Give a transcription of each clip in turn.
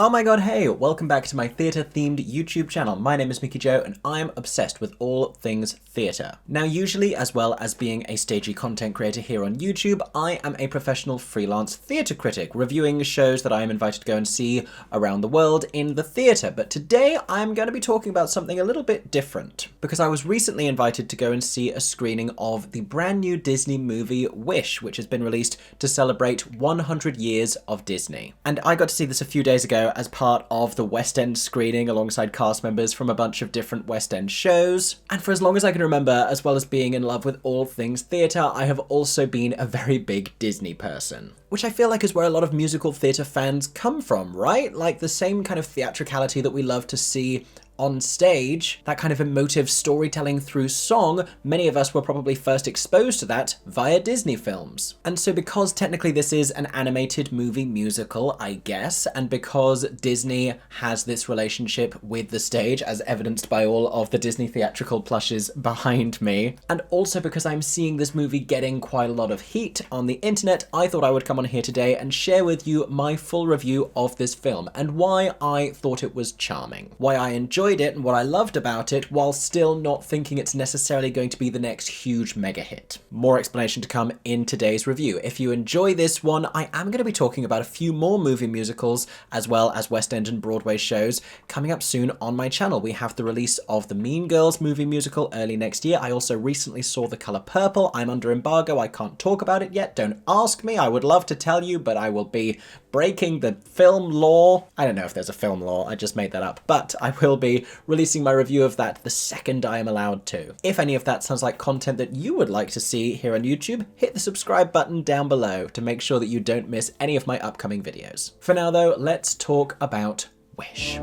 Oh my god, hey, welcome back to my theatre-themed YouTube channel. My name is MickeyJo, and I'm obsessed with all things theatre. Now, usually, as well as being a stagey content creator here on YouTube, I am a professional freelance theatre critic, reviewing shows that I am invited to go and see around the world in the theatre. But today, I'm going to be talking about something a little bit different, because I was recently invited to go and see a screening of the brand new Disney movie Wish, which has been released to celebrate 100 years of Disney. And I got to see this a few days ago as part of the West End screening alongside cast members from a bunch of different West End shows. And for as long as I can remember, as well as being in love with all things theatre, I have also been a very big Disney person. Which I feel like is where a lot of musical theatre fans come from, right? Like the same kind of theatricality that we love to see on stage, that kind of emotive storytelling through song, many of us were probably first exposed to that via Disney films. And so because technically this is an animated movie musical, I guess, and because Disney has this relationship with the stage, as evidenced by all of the Disney theatrical plushes behind me, and also because I'm seeing this movie getting quite a lot of heat on the internet, I thought I would come on here today and share with you my full review of this film and why I thought it was charming, why I enjoyed it and what I loved about it, while still not thinking it's necessarily going to be the next huge mega hit. More explanation to come in today's review. If you enjoy this one, I am going to be talking about a few more movie musicals as well as West End and Broadway shows coming up soon on my channel. We have the release of the Mean Girls movie musical early next year. I also recently saw The Colour Purple. I'm under embargo. I can't talk about it yet. Don't ask me. I would love to tell you, but I will be breaking the film law. I don't know if there's a film law, I just made that up, but I will be releasing my review of that the second I am allowed to. If any of that sounds like content that you would like to see here on YouTube, hit the subscribe button down below to make sure that you don't miss any of my upcoming videos. For now though, let's talk about Wish.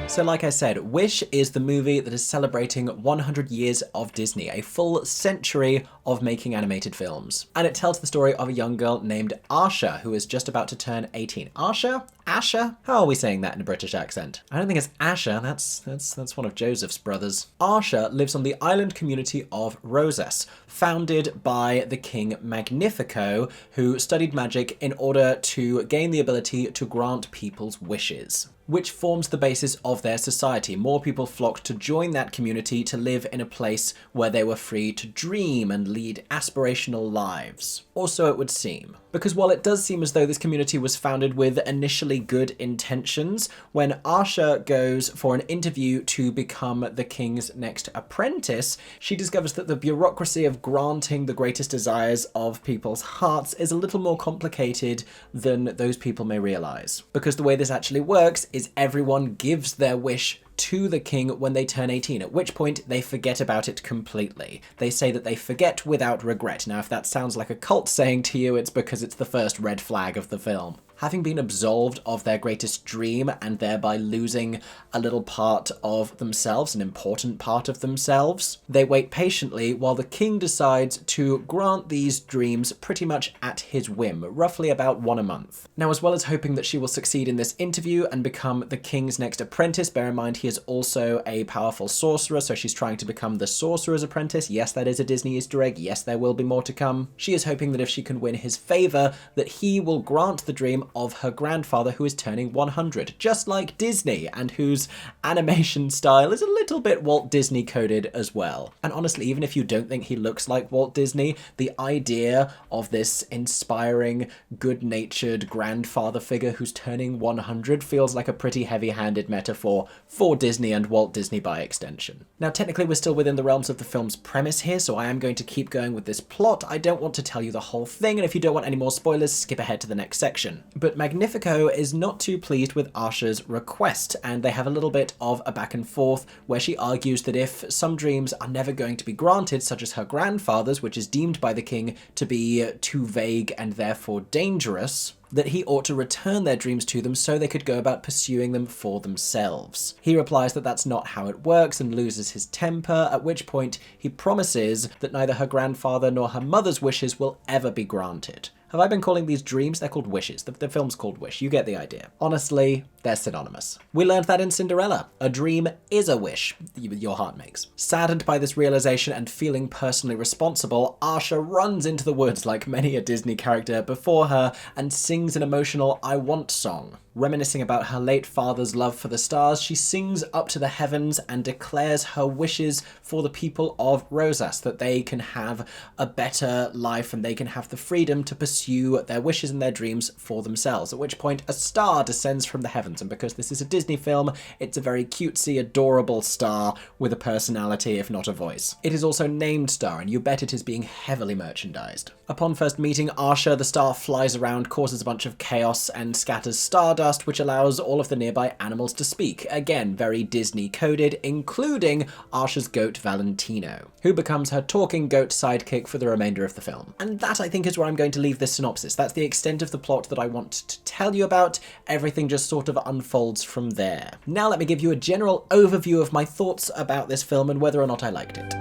So like I said, Wish is the movie that is celebrating 100 years of Disney, a full century of making animated films. And it tells the story of a young girl named Asha, who is just about to turn 18. Asha? Asha? How are we saying that in a British accent? I don't think it's Asha, that's one of Joseph's brothers. Asha lives on the island community of Rosas, founded by the king Magnifico, who studied magic in order to gain the ability to grant people's wishes, which forms the basis of their society. More people flocked to join that community to live in a place where they were free to dream and lead aspirational lives. Or so it would seem. Because while it does seem as though this community was founded with initially good intentions, when Asha goes for an interview to become the king's next apprentice, she discovers that the bureaucracy of granting the greatest desires of people's hearts is a little more complicated than those people may realize. Because the way this actually works is everyone gives their wish to the king when they turn 18, at which point they forget about it completely. They say that they forget without regret. Now, if that sounds like a cult saying to you, it's because it's the first red flag of the film. Having been absolved of their greatest dream and thereby losing a little part of themselves, an important part of themselves, they wait patiently while the king decides to grant these dreams pretty much at his whim, roughly about one a month. Now, as well as hoping that she will succeed in this interview and become the king's next apprentice, bear in mind he is also a powerful sorcerer, so she's trying to become the sorcerer's apprentice. Yes, that is a Disney Easter egg. Yes, there will be more to come. She is hoping that if she can win his favor, that he will grant the dream of her grandfather, who is turning 100, just like Disney, and whose animation style is a little bit Walt Disney coded as well. And honestly, even if you don't think he looks like Walt Disney, the idea of this inspiring, good-natured grandfather figure who's turning 100 feels like a pretty heavy-handed metaphor for Disney and Walt Disney by extension. Now, technically, we're still within the realms of the film's premise here, so I am going to keep going with this plot. I don't want to tell you the whole thing, and if you don't want any more spoilers, skip ahead to the next section. But Magnifico is not too pleased with Asha's request, and they have a little bit of a back and forth where she argues that if some dreams are never going to be granted, such as her grandfather's, which is deemed by the king to be too vague and therefore dangerous, that he ought to return their dreams to them so they could go about pursuing them for themselves. He replies that that's not how it works and loses his temper, at which point he promises that neither her grandfather nor her mother's wishes will ever be granted. Have I been calling these dreams? They're called wishes. The film's called Wish. You get the idea. Honestly, they're synonymous. We learned that in Cinderella. A dream is a wish your heart makes. Saddened by this realization and feeling personally responsible, Asha runs into the woods like many a Disney character before her and sings an emotional I Want song. Reminiscing about her late father's love for the stars, she sings up to the heavens and declares her wishes for the people of Rosas, that they can have a better life and they can have the freedom to pursue their wishes and their dreams for themselves. At which point a star descends from the heavens, and because this is a Disney film, it's a very cutesy, adorable star with a personality, if not a voice. It is also named Star, and you bet it is being heavily merchandised. Upon first meeting Asha, the star flies around, causes a bunch of chaos, and scatters stardust, which allows all of the nearby animals to speak. Again, very Disney coded, including Asha's goat Valentino, who becomes her talking goat sidekick for the remainder of the film. And that, I think, is where I'm going to leave this synopsis. That's the extent of the plot that I want to tell you about. Everything just sort of unfolds from there. Now let me give you a general overview of my thoughts about this film and whether or not I liked it.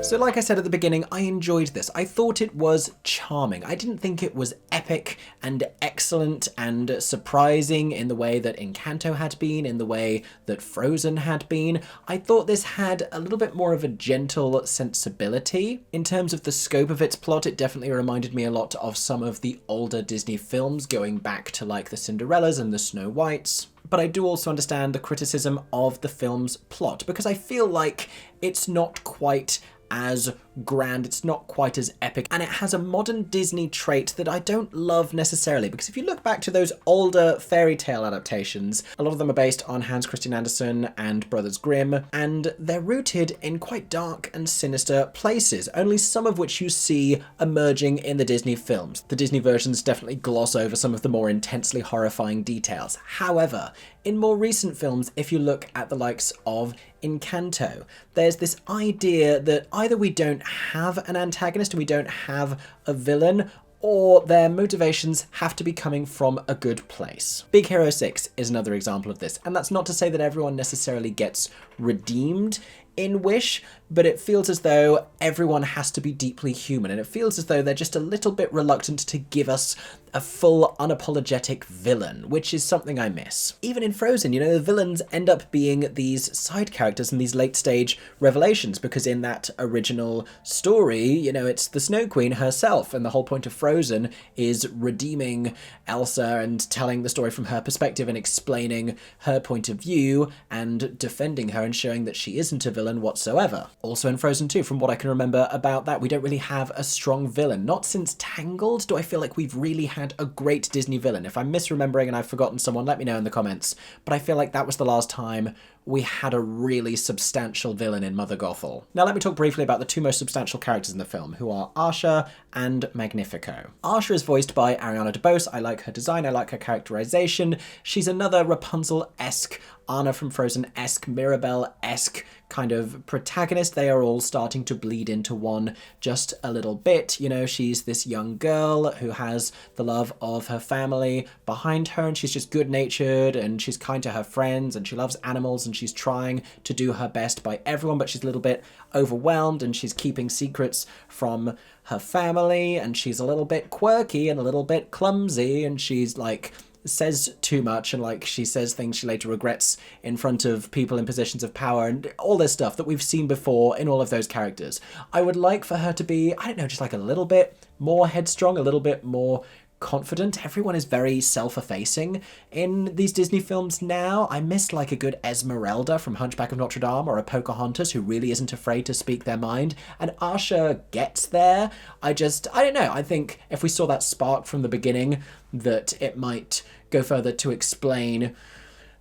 So like I said at the beginning, I enjoyed this. I thought it was charming. I didn't think it was epic and excellent and surprising in the way that Encanto had been, in the way that Frozen had been. I thought this had a little bit more of a gentle sensibility. In terms of the scope of its plot, it definitely reminded me a lot of some of the older Disney films, going back to like the Cinderellas and the Snow Whites. But I do also understand the criticism of the film's plot, because I feel like it's not quite as grand, it's not quite as epic, and it has a modern Disney trait that I don't love necessarily, because if you look back to those older fairy tale adaptations, a lot of them are based on Hans Christian Andersen and Brothers Grimm, and they're rooted in quite dark and sinister places, only some of which you see emerging in the Disney films. The Disney versions definitely gloss over some of the more intensely horrifying details. However, in more recent films, if you look at the likes of Encanto, there's this idea that either we don't have an antagonist and we don't have a villain, or their motivations have to be coming from a good place. Big Hero 6 is another example of this, and that's not to say that everyone necessarily gets redeemed in Wish, but it feels as though everyone has to be deeply human, and it feels as though they're just a little bit reluctant to give us a full, unapologetic villain, which is something I miss. Even in Frozen, you know, the villains end up being these side characters and these late-stage revelations, because in that original story, you know, it's the Snow Queen herself, and the whole point of Frozen is redeeming Elsa and telling the story from her perspective and explaining her point of view and defending her and showing that she isn't a villain whatsoever. Also in Frozen 2, from what I can remember about that, we don't really have a strong villain. Not since Tangled do I feel like we've really had a great Disney villain. If I'm misremembering and I've forgotten someone, let me know in the comments. But I feel like that was the last time we had a really substantial villain in Mother Gothel. Now let me talk briefly about the two most substantial characters in the film, who are Asha and Magnifico. Asha is voiced by Ariana DeBose. I like her design, I like her characterization. She's another Rapunzel-esque, Anna from Frozen-esque, Mirabelle-esque kind of protagonist. They are all starting to bleed into one just a little bit. You know, she's this young girl who has the love of her family behind her, and she's just good-natured, and she's kind to her friends, and she loves animals, and she's trying to do her best by everyone, but she's a little bit overwhelmed, and she's keeping secrets from her family, and she's a little bit quirky and a little bit clumsy, and she's like says too much, and like she says things she later regrets in front of people in positions of power, and all this stuff that we've seen before in all of those characters. I would like for her to be, I don't know, just like a little bit more headstrong, a little bit more confident. Everyone is very self-effacing in these Disney films now. I miss like a good Esmeralda from Hunchback of Notre Dame, or a Pocahontas who really isn't afraid to speak their mind, and Asha gets there. I don't know, I think if we saw that spark from the beginning, that it might go further to explain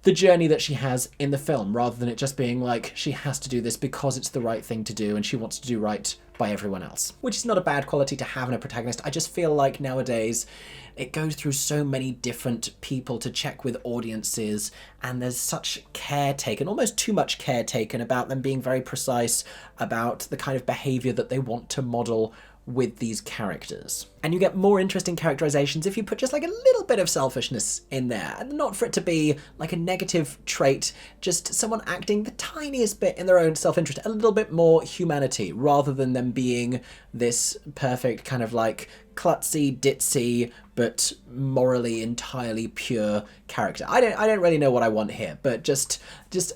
the journey that she has in the film, rather than it just being like she has to do this because it's the right thing to do and she wants to do right by everyone else. Which is not a bad quality to have in a protagonist. I just feel like nowadays it goes through so many different people to check with audiences, and there's such care taken, almost too much care taken, about them being very precise about the kind of behaviour that they want to model with these characters. And you get more interesting characterizations if you put just like a little bit of selfishness in there. And not for it to be like a negative trait, just someone acting the tiniest bit in their own self-interest, a little bit more humanity, rather than them being this perfect kind of like klutzy, ditzy, but morally entirely pure character. I don't really know what I want here, but just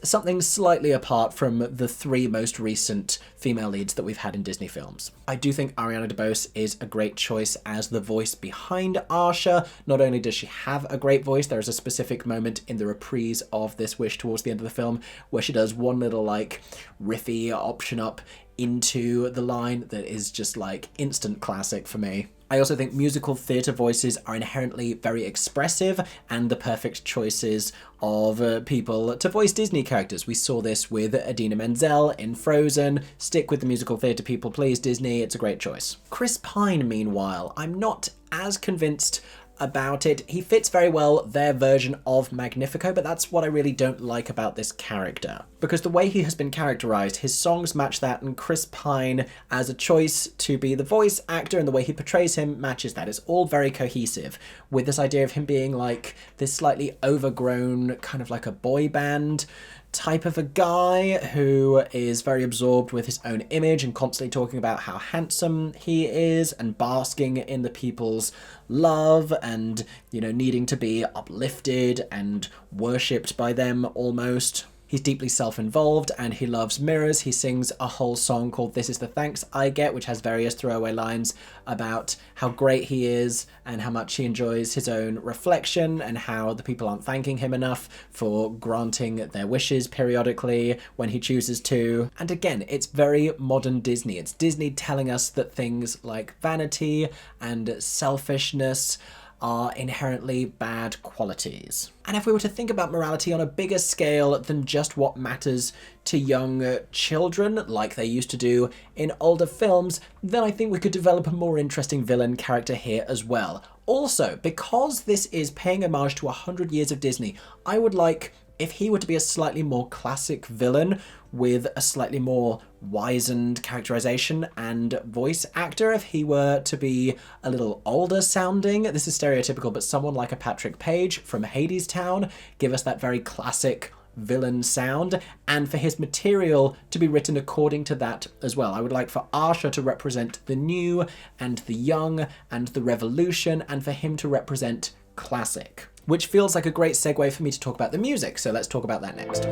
something slightly apart from the three most recent female leads that we've had in Disney films. I do think Ariana DeBose is a great choice as the voice behind Asha. Not only does she have a great voice, there is a specific moment in the reprise of this wish towards the end of the film where she does one little like riffy option up into the line that is just like instant classic for me. I also think musical theatre voices are inherently very expressive and the perfect choices of people to voice Disney characters. We saw this with Idina Menzel in Frozen. Stick with the musical theatre people, please, Disney. It's a great choice. Chris Pine, meanwhile, I'm not as convinced about it. He fits very well their version of Magnifico, but that's what I really don't like about this character. Because the way he has been characterized, his songs match that, and Chris Pine as a choice to be the voice actor and the way he portrays him matches that. It's all very cohesive, with this idea of him being like this slightly overgrown, kind of like a boy band type of a guy who is very absorbed with his own image and constantly talking about how handsome he is and basking in the people's love and, you know, needing to be uplifted and worshipped by them almost. He's deeply self-involved and he loves mirrors. He sings a whole song called This Is the Thanks I Get, which has various throwaway lines about how great he is and how much he enjoys his own reflection and how the people aren't thanking him enough for granting their wishes periodically when he chooses to. And again, it's very modern Disney. It's Disney telling us that things like vanity and selfishness are inherently bad qualities. And if we were to think about morality on a bigger scale than just what matters to young children, like they used to do in older films, then I think we could develop a more interesting villain character here as well. Also, because this is paying homage to 100 years of Disney, I would like if he were to be a slightly more classic villain with a slightly more wizened characterization and voice actor, if he were to be a little older sounding. This is stereotypical, but someone like a Patrick Page from Hadestown, give us that very classic villain sound, and for his material to be written according to that as well. I would like for Asha to represent the new and the young and the revolution, and for him to represent classic. Which feels like a great segue for me to talk about the music, so let's talk about that next.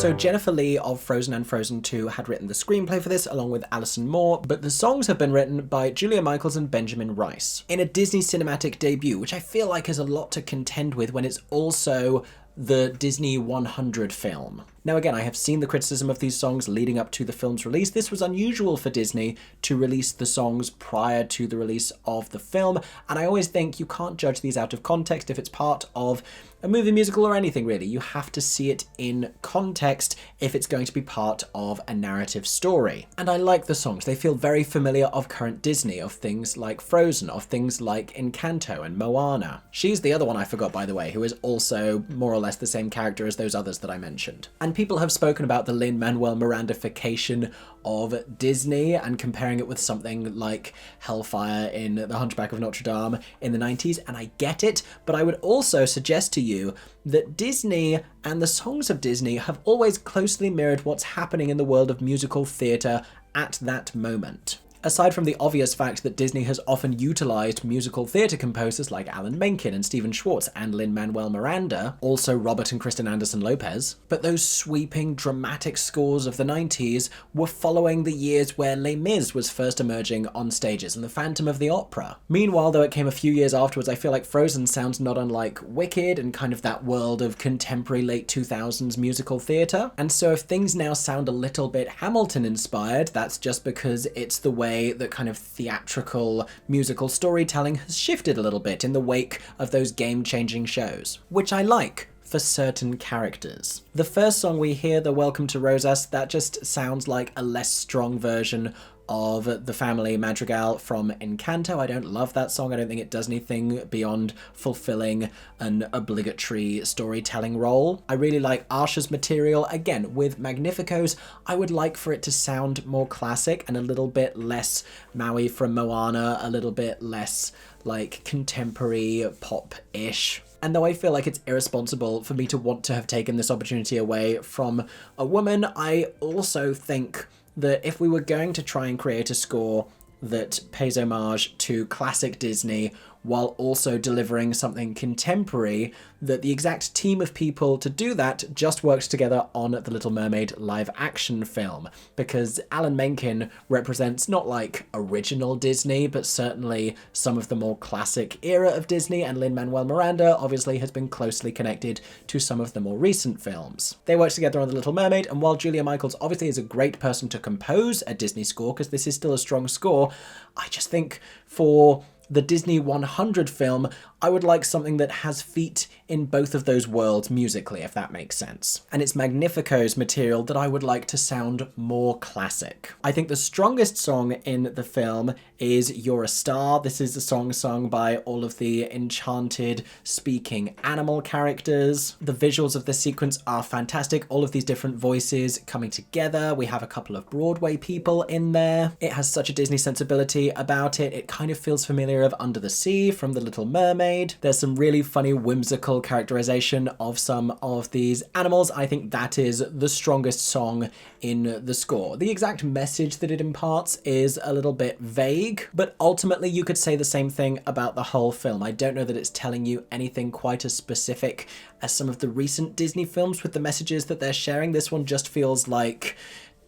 So Jennifer Lee of Frozen and Frozen 2 had written the screenplay for this along with Alison Moore, but the songs have been written by Julia Michaels and Benjamin Rice in a Disney cinematic debut, which I feel like is a lot to contend with when it's also the Disney 100 film. Now again, I have seen the criticism of these songs leading up to the film's release. This was unusual for Disney to release the songs prior to the release of the film, and I always think you can't judge these out of context if it's part of a movie, musical, or anything really. You have to see it in context if it's going to be part of a narrative story. And I like the songs. They feel very familiar of current Disney, of things like Frozen, of things like Encanto and Moana. She's the other one I forgot, by the way, who is also more or less the same character as those others that I mentioned. And people have spoken about the Lin-Manuel Mirandification of Disney and comparing it with something like Hellfire in The Hunchback of Notre Dame in the 90s, and I get it, but I would also suggest to you that Disney and the songs of Disney have always closely mirrored what's happening in the world of musical theatre at that moment. Aside from the obvious fact that Disney has often utilized musical theatre composers like Alan Menken and Stephen Schwartz and Lin-Manuel Miranda, also Robert and Kristen Anderson Lopez, but those sweeping, dramatic scores of the 90s were following the years where Les Mis was first emerging on stages and the Phantom of the Opera. Meanwhile, though it came a few years afterwards, I feel like Frozen sounds not unlike Wicked and kind of that world of contemporary late 2000s musical theatre. And so if things now sound a little bit Hamilton-inspired, that's just because it's the way that kind of theatrical musical storytelling has shifted a little bit in the wake of those game-changing shows, which I like for certain characters. The first song we hear, the Welcome to Rosas, that just sounds like a less strong version of the family madrigal from Encanto. I don't love that song. I don't think it does anything beyond fulfilling an obligatory storytelling role. I really like Asha's material. Again, with Magnifico's, I would like for it to sound more classic and a little bit less Maui from Moana, a little bit less like contemporary pop-ish. And though I feel like it's irresponsible for me to want to have taken this opportunity away from a woman, I also think that if we were going to try and create a score that pays homage to classic Disney while also delivering something contemporary, that the exact team of people to do that just worked together on The Little Mermaid live action film, because Alan Menken represents not like original Disney, but certainly some of the more classic era of Disney, and Lin-Manuel Miranda obviously has been closely connected to some of the more recent films. They worked together on The Little Mermaid, and while Julia Michaels obviously is a great person to compose a Disney score, because this is still a strong score, I just think for the Disney 100 film, I would like something that has feet in both of those worlds musically, if that makes sense. And it's Magnifico's material that I would like to sound more classic. I think the strongest song in the film is You're a Star. This is a song sung by all of the enchanted speaking animal characters. The visuals of the sequence are fantastic. All of these different voices coming together. We have a couple of Broadway people in there. It has such a Disney sensibility about it. It kind of feels familiar of Under the Sea from The Little Mermaid. There's some really funny, whimsical characterization of some of these animals. I think that is the strongest song in the score. The exact message that it imparts is a little bit vague, but ultimately you could say the same thing about the whole film. I don't know that it's telling you anything quite as specific as some of the recent Disney films with the messages that they're sharing. This one just feels like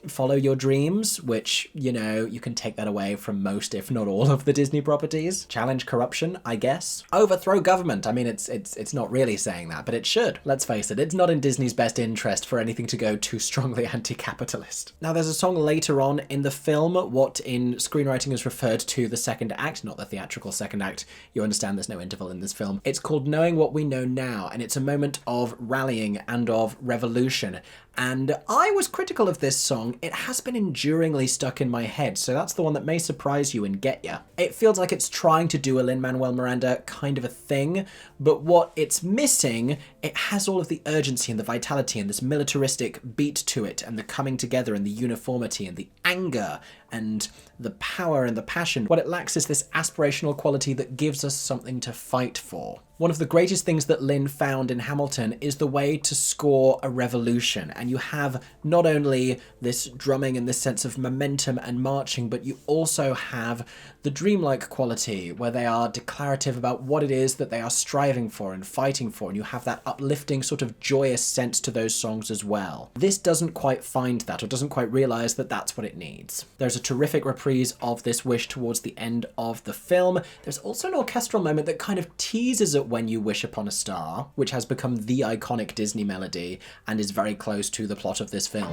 follow your dreams, which, you know, you can take that away from most, if not all, of the Disney properties. Challenge corruption, I guess. Overthrow government. I mean, it's not really saying that, but it should. Let's face it, it's not in Disney's best interest for anything to go too strongly anti-capitalist. Now, there's a song later on in the film, what in screenwriting is referred to the second act, not the theatrical second act. You understand there's no interval in this film. It's called Knowing What We Know Now, and it's a moment of rallying and of revolution. And I was critical of this song. It has been enduringly stuck in my head, so that's the one that may surprise you and get ya. It feels like it's trying to do a Lin-Manuel Miranda kind of a thing, but what it's missing, it has all of the urgency and the vitality and this militaristic beat to it, and the coming together and the uniformity and the anger and the power and the passion. What it lacks is this aspirational quality that gives us something to fight for. One of the greatest things that Lin found in Hamilton is the way to score a revolution, and you have not only this drumming and this sense of momentum and marching, but you also have the dreamlike quality where they are declarative about what it is that they are striving for and fighting for, and you have that uplifting sort of joyous sense to those songs as well. This doesn't quite find that, or doesn't quite realize that that's what it needs. There's a terrific reprise of this wish towards the end of the film. There's also an orchestral moment that kind of teases at When You Wish Upon a Star, which has become the iconic Disney melody and is very close to the plot of this film.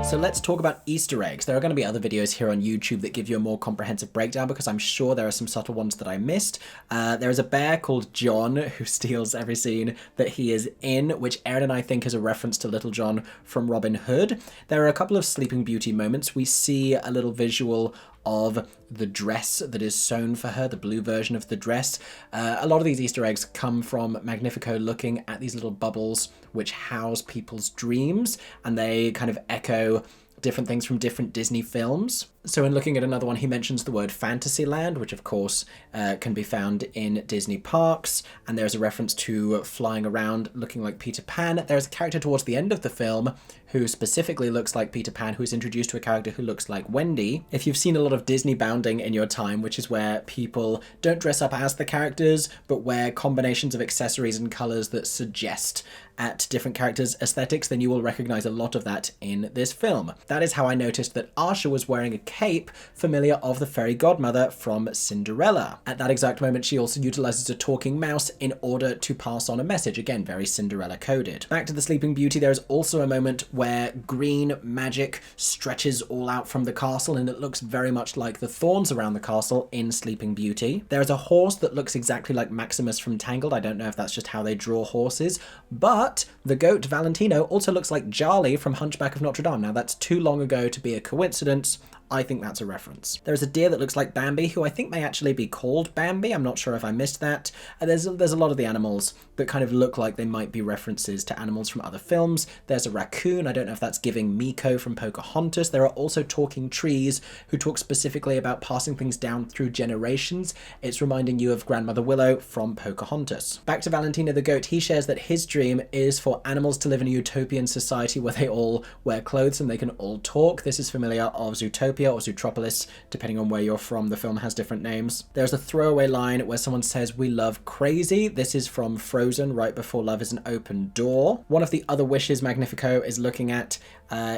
So let's talk about Easter eggs. There are going to be other videos here on YouTube that give you a more comprehensive breakdown, because I'm sure there are some subtle ones that I missed. There is a bear called John who steals every scene that he is in, which Erin and I think is a reference to Little John from Robin Hood. There are a couple of Sleeping Beauty moments. We see a little visual of the dress that is sewn for her, the blue version of the dress. A lot of these Easter eggs come from Magnifico looking at these little bubbles which house people's dreams, and they kind of echo different things from different Disney films. So in looking at another one, he mentions the word Fantasyland, which of course can be found in Disney parks, and there's a reference to flying around looking like Peter Pan. There's a character towards the end of the film who specifically looks like Peter Pan, who's introduced to a character who looks like Wendy. If you've seen a lot of Disney bounding in your time, which is where people don't dress up as the characters, but wear combinations of accessories and colours that suggest at different characters' aesthetics, then you will recognise a lot of that in this film. That is how I noticed that Asha was wearing a cape, familiar of the fairy godmother from Cinderella. At that exact moment, she also utilizes a talking mouse in order to pass on a message. Again, very Cinderella coded. Back to the Sleeping Beauty, there is also a moment where green magic stretches all out from the castle, and it looks very much like the thorns around the castle in Sleeping Beauty. There is a horse that looks exactly like Maximus from Tangled. I don't know if that's just how they draw horses, but the goat Valentino also looks like Jarly from Hunchback of Notre Dame. Now, that's too long ago to be a coincidence. I think that's a reference. There is a deer that looks like Bambi, who I think may actually be called Bambi. I'm not sure if I missed that. There's a lot of the animals that kind of look like they might be references to animals from other films. There's a raccoon. I don't know if that's giving Miko from Pocahontas. There are also talking trees who talk specifically about passing things down through generations. It's reminding you of Grandmother Willow from Pocahontas. Back to Valentino the goat, he shares that his dream is for animals to live in a utopian society where they all wear clothes and they can all talk. This is familiar of Zootopia or Zootropolis, depending on where you're from. The film has different names. There's a throwaway line where someone says, "We love crazy." This is from Frozen, right before Love is an Open Door. One of the other wishes Magnifico is looking at,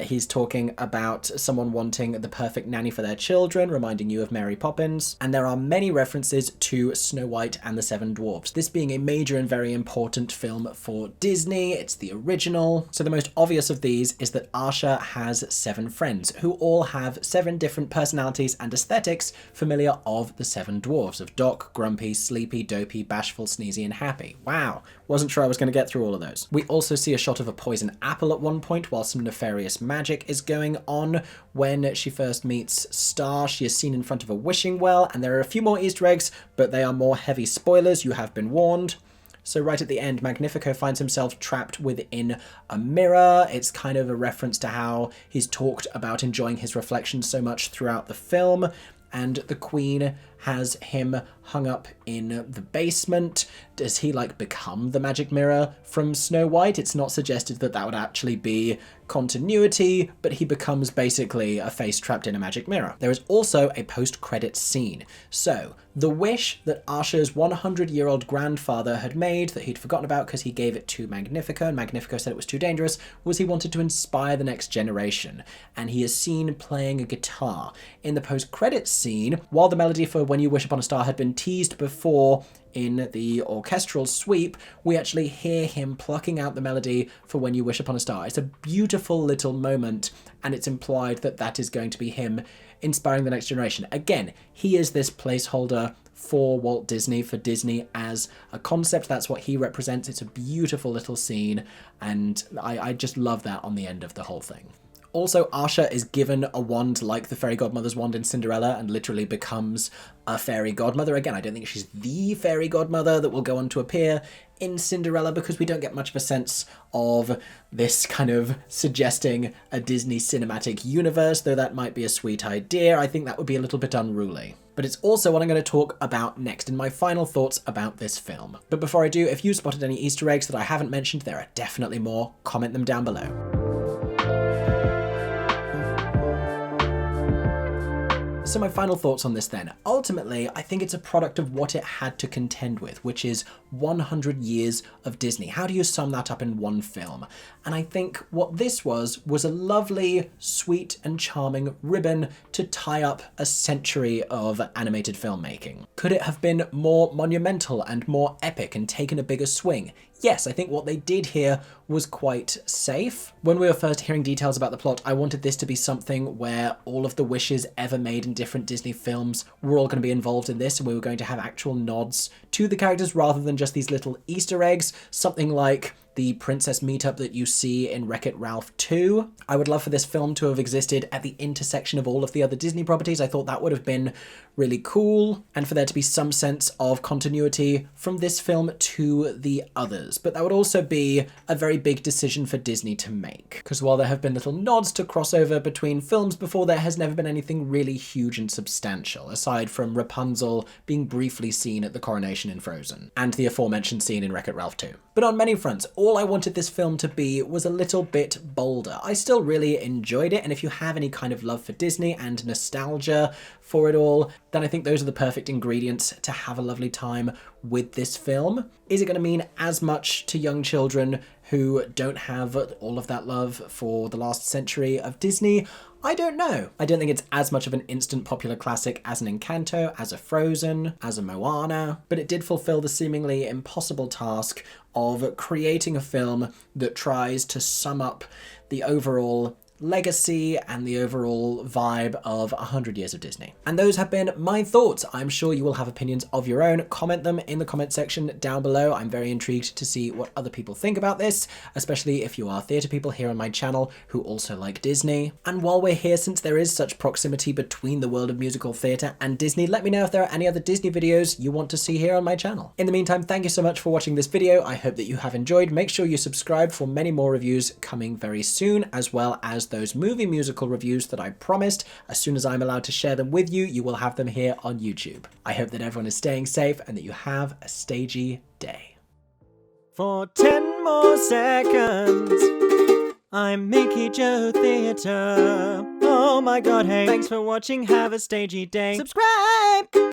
he's talking about someone wanting the perfect nanny for their children, reminding you of Mary Poppins. And there are many references to Snow White and the Seven Dwarfs. This being a major and very important film for Disney. It's the original. So the most obvious of these is that Asha has 7 friends who all have 7 different personalities and aesthetics familiar of the 7 dwarfs of Doc, Grumpy, Sleepy, Dopey, Bashful, Sneezy, and Happy. Wow, wasn't sure I was going to get through all of those. We also see a shot of a poison apple at one point while some nefarious magic is going on. When she first meets Star, she is seen in front of a wishing well, and there are a few more Easter eggs, but they are more heavy spoilers, you have been warned. So right at the end, Magnifico finds himself trapped within a mirror. It's kind of a reference to how he's talked about enjoying his reflection so much throughout the film. And the Queen has him hung up in the basement. Does he become the magic mirror from Snow White? It's not suggested that that would actually be continuity, but he becomes basically a face trapped in a magic mirror. There is also a post-credit scene. So the wish that Asha's 100-year-old grandfather had made that he'd forgotten about because he gave it to Magnifico, and Magnifico said it was too dangerous, was he wanted to inspire the next generation. And he is seen playing a guitar. In the post-credit scene, while the melody for When You Wish Upon a Star had been teased before in the orchestral sweep, we actually hear him plucking out the melody for When You Wish Upon a Star. It's a beautiful little moment, and it's implied that that is going to be him inspiring the next generation. Again, he is this placeholder for Walt Disney, for Disney as a concept. That's what he represents. It's a beautiful little scene, and I just love that on the end of the whole thing. Also, Asha is given a wand like the fairy godmother's wand in Cinderella and literally becomes a fairy godmother. Again, I don't think she's the fairy godmother that will go on to appear in Cinderella because we don't get much of a sense of this kind of suggesting a Disney cinematic universe, though that might be a sweet idea. I think that would be a little bit unruly. But it's also what I'm going to talk about next in my final thoughts about this film. But before I do, if you spotted any Easter eggs that I haven't mentioned, there are definitely more. Comment them down below. So my final thoughts on this then. Ultimately, I think it's a product of what it had to contend with, which is 100 years of Disney. How do you sum that up in one film? And I think what this was a lovely, sweet and charming ribbon to tie up a century of animated filmmaking. Could it have been more monumental and more epic and taken a bigger swing? Yes, I think what they did here was quite safe. When we were first hearing details about the plot, I wanted this to be something where all of the wishes ever made in different Disney films were all going to be involved in this, and we were going to have actual nods to the characters rather than just these little Easter eggs, something like the princess meetup that you see in Wreck-It Ralph 2. I would love for this film to have existed at the intersection of all of the other Disney properties. I thought that would have been really cool, and for there to be some sense of continuity from this film to the others. But that would also be a very big decision for Disney to make, because while there have been little nods to crossover between films before, there has never been anything really huge and substantial, aside from Rapunzel being briefly seen at the coronation in Frozen, and the aforementioned scene in Wreck-It Ralph 2. But on many fronts, all I wanted this film to be was a little bit bolder. I still really enjoyed it, and if you have any kind of love for Disney and nostalgia for it all, then I think those are the perfect ingredients to have a lovely time with this film. Is it going to mean as much to young children who don't have all of that love for the last century of Disney? I don't know. I don't think it's as much of an instant popular classic as an Encanto, as a Frozen, as a Moana, but it did fulfill the seemingly impossible task of creating a film that tries to sum up the overall legacy and the overall vibe of 100 years of Disney. And those have been my thoughts. I'm sure you will have opinions of your own. Comment them in the comment section down below. I'm very intrigued to see what other people think about this, especially if you are theatre people here on my channel who also like Disney. And while we're here, since there is such proximity between the world of musical theatre and Disney, let me know if there are any other Disney videos you want to see here on my channel. In the meantime, thank you so much for watching this video. I hope that you have enjoyed. Make sure you subscribe for many more reviews coming very soon, as well as those movie musical reviews that I promised. As soon as I'm allowed to share them with you, you will have them here on YouTube. I hope that everyone is staying safe and that you have a stagey day. For 10 more seconds, I'm MickeyJoTheatre. Oh my god, hey. Thanks for watching, have a stagey day. Subscribe!